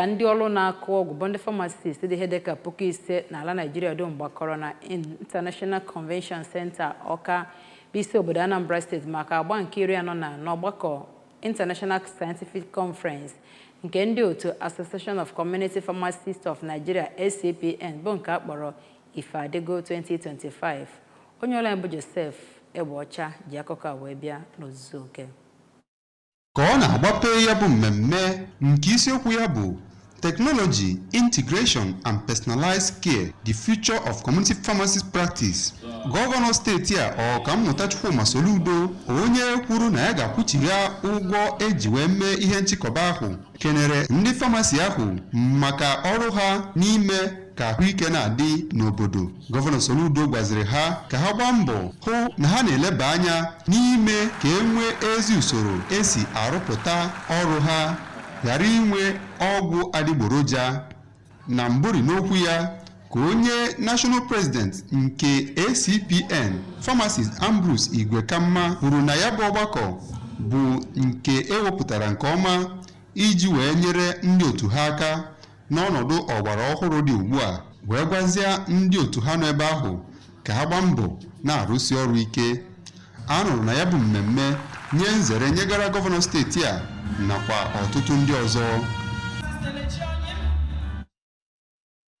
Ndị ọrụ na-akụ ọgwụ bụ ndị pharmacists dị ihe dịka puku ise n'ala Nigeria dum gbakọrọ na International Convention Center Ọka bụ isi obodo Anambra State maka agba nke 44 n'ọgbakọ International Scientific Conference nke ndị otu Association of Community Pharmacists of Nigeria (ACPN) bụ nke akpọrọ Ifeadego 2025. Onye ọrụ bụ Joseph Egbeọcha ji akụkọ wee bịa n'ozuzu oke. Ka ọ na-agbape ya bụ mmemme nke isiokwu ya bụ Technology, Integration and Personalized Care, the Future of Community Pharmacist Practice. Gọvanọ steeti a Ọkammụta Chukwuma Soludo onye kwuru na ya ga-akwụchigha ụgwọ eji wee mee ihe nchịkọba ahụ kenere ndị famasi ahụ maka ọrụ ha n'ime ka ahụike na-adị n'obodo. Gọvanọ Soludo gwaziri ha ka ha gbaa mbọ hụ na ha na-eleba anya n'ime ka enwee ezi usoro esi arụpụta ọrụ ha ghara inwe ọgwụ adịgboroja. Na mbụri n'okwu ya ka onye National President nke ACPN Pharmacist Ambrose Igwekamma kwuru na ya bụ ọgbakọ bụ nke ewepụtara nke ọma iji wee nyere ndị otu ha aka n'ọnọdụ ọgbara ọhụrụ dị ugbu a, wee gwazie ndị otu ha nọ ebe ahụ ka ha gbaa mbọ na-arụsi ọrụ ike. A nụrụ na ya bụ mmemme nye nzere nyegara gọvanọ steeti a nakwa ọtụtụ ndị ọzọ.